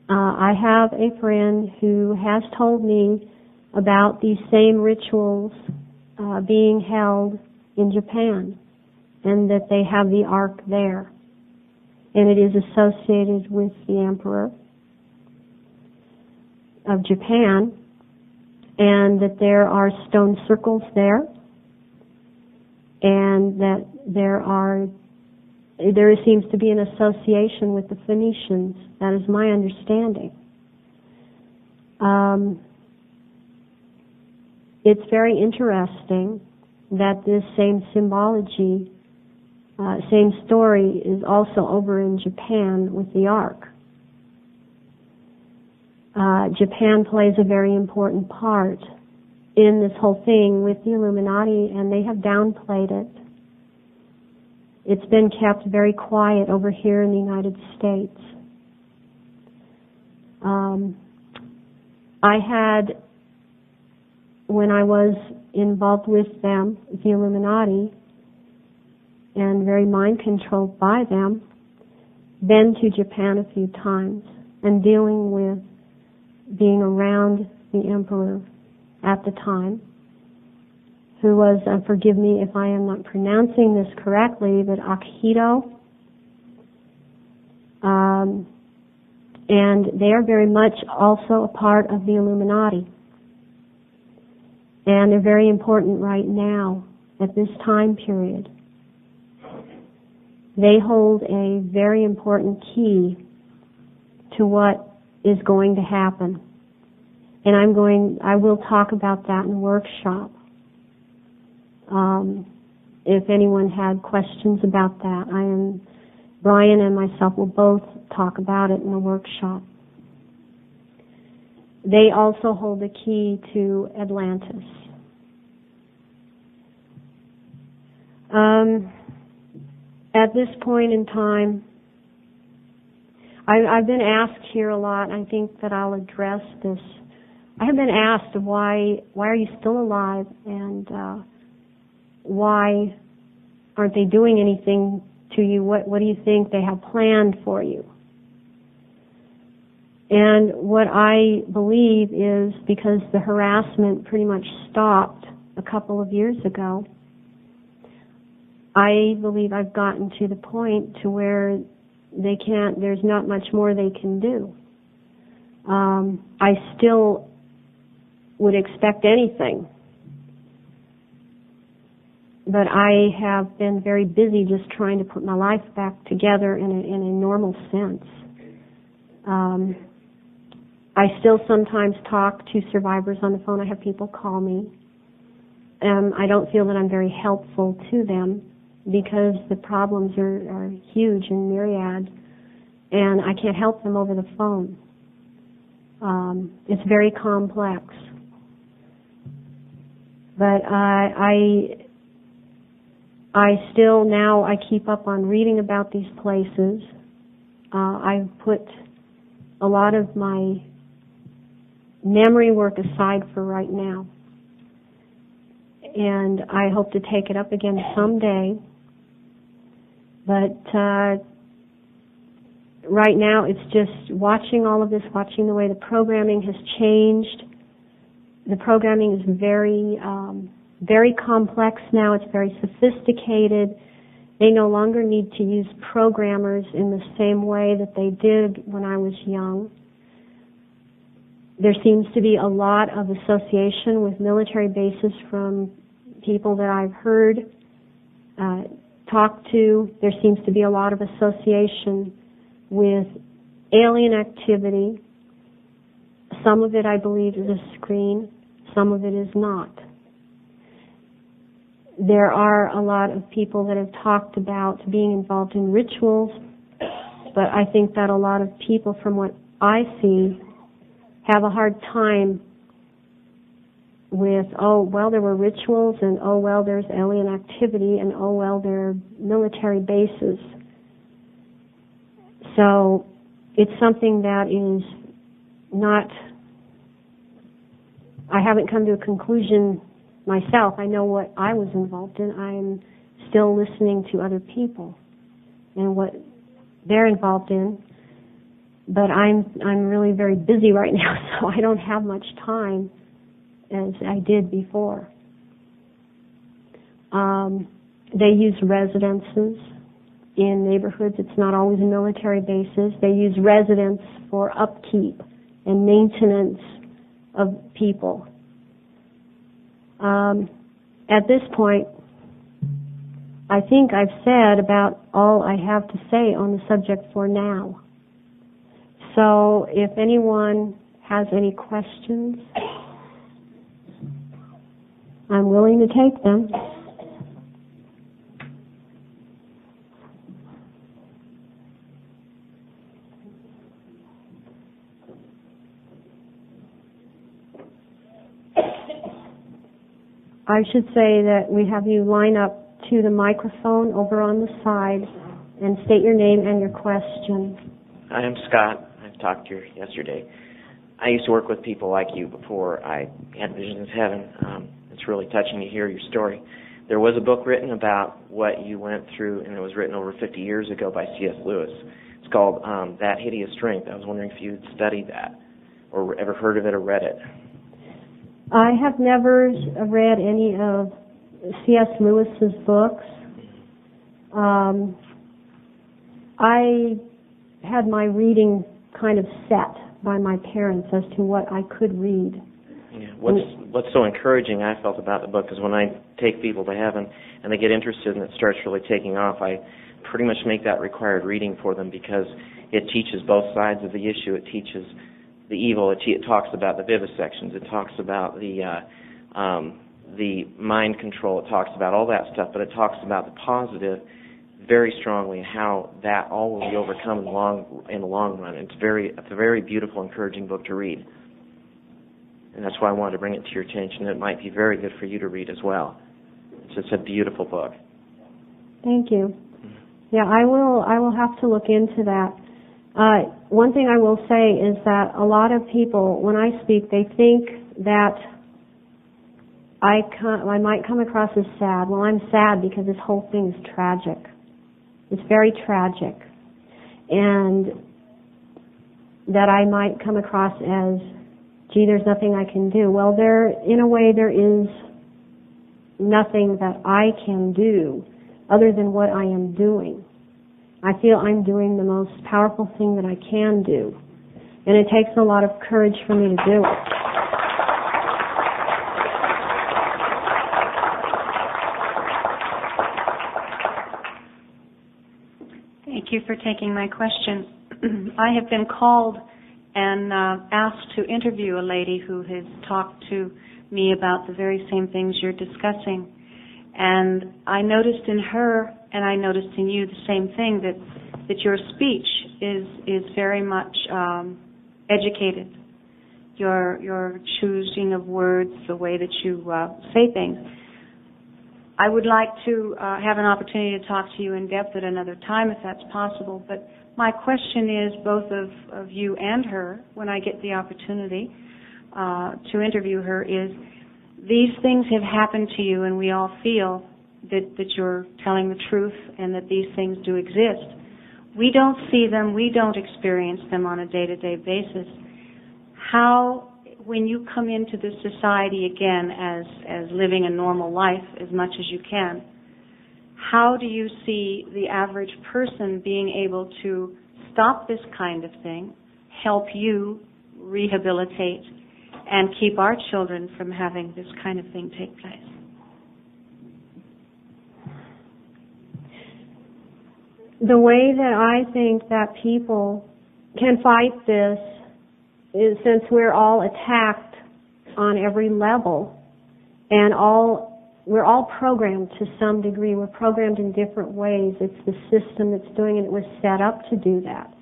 I have a friend who has told me about these same rituals being held in Japan, and that they have the Ark there. And it is associated with the Emperor of Japan, and that there are stone circles there, and that there seems to be an association with the Phoenicians. That is my understanding. It's very interesting that this same symbology, same story is also over in Japan with the Ark. Japan plays a very important part in this whole thing with the Illuminati, and they have downplayed it. It's been kept very quiet over here in the United States. I had, when I was involved with them, the Illuminati, and very mind controlled by them, been to Japan a few times and dealing with being around the Emperor at the time, who was, forgive me if I am not pronouncing this correctly, but Akihito. And they are very much also a part of the Illuminati. And they're very important right now at this time period. They hold a very important key to what is going to happen. And I will talk about that in the workshop. If anyone had questions about that, Brian and myself will both talk about it in the workshop. They also hold the key to Atlantis. At this point in time, I've been asked here a lot, and I think that I'll address this. I have been asked, why are you still alive, and why aren't they doing anything to you? What do you think they have planned for you? And what I believe is, because the harassment pretty much stopped a couple of years ago, I believe I've gotten to the point to where there's not much more they can do. I still would expect anything, but I have been very busy just trying to put my life back together in a normal sense. I still sometimes talk to survivors on the phone. I have people call me. I don't feel that I'm very helpful to them, because the problems are huge and myriad, and I can't help them over the phone. It's very complex. But I still, now I keep up on reading about these places. I've put a lot of my memory work aside for right now. And I hope to take it up again someday. But right now it's just watching all of this, watching the way the programming has changed. The programming is very, very complex now. It's very sophisticated. They no longer need to use programmers in the same way that they did when I was young. There seems to be a lot of association with military bases from people that I've heard, talked to. There seems to be a lot of association with alien activity. Some of it, I believe, is a screen. Some of it is not. There are a lot of people that have talked about being involved in rituals, but I think that a lot of people, from what I see, have a hard time with, oh, well, there were rituals, and oh, well, there's alien activity, and oh, well, there are military bases. So it's something that is not, I haven't come to a conclusion myself. I know what I was involved in. I'm still listening to other people and what they're involved in. but I'm really very busy right now, so I don't have much time as I did before. They use residences in neighborhoods. It's not always military bases. They use residents for upkeep and maintenance of people. At this point, I think I've said about all I have to say on the subject for now. So if anyone has any questions, I'm willing to take them. I should say that we have you line up to the microphone over on the side and state your name and your question. I am Scott. I talked to you yesterday. I used to work with people like you before I had Visions of Heaven. It's really touching to hear your story. There was a book written about what you went through, and it was written over 50 years ago by C.S. Lewis. It's called That Hideous Strength. I was wondering if you had studied that or ever heard of it or read it. I have never read any of C.S. Lewis's books. I had my reading kind of set by my parents as to what I could read. Yeah. What's so encouraging I felt about the book is when I take people to heaven and they get interested and it starts really taking off, I pretty much make that required reading for them because it teaches both sides of the issue. It teaches the evil. It talks about the vivisections. It talks about the mind control. It talks about all that stuff, but it talks about the positive very strongly and how that all will be overcome in the long run. It's a very beautiful, encouraging book to read. And that's why I wanted to bring it to your attention. It might be very good for you to read as well. It's just a beautiful book. Thank you. Yeah, I will have to look into that. One thing I will say is that a lot of people, when I speak, they think that I might come across as sad. Well, I'm sad because this whole thing is tragic. It's very tragic. And that I might come across as, gee, there's nothing I can do. Well, in a way, there is nothing that I can do other than what I am doing. I feel I'm doing the most powerful thing that I can do. And it takes a lot of courage for me to do it. Thank you for taking my question. I have been called and asked to interview a lady who has talked to me about the very same things you're discussing. And I noticed in her and I noticed in you the same thing, that your speech is very much educated. Your choosing of words, the way that you say things. I would like to have an opportunity to talk to you in depth at another time if that's possible, but my question is both of you and her, when I get the opportunity to interview her, is these things have happened to you and we all feel that you're telling the truth and that these things do exist. We don't see them, we don't experience them on a day-to-day basis. How, when you come into this society again as living a normal life as much as you can, how do you see the average person being able to stop this kind of thing, help you rehabilitate, and keep our children from having this kind of thing take place? The way that I think that people can fight this is, since we're all attacked on every level and we're all programmed to some degree. We're programmed in different ways. It's the system that's doing it. It was set up to do that.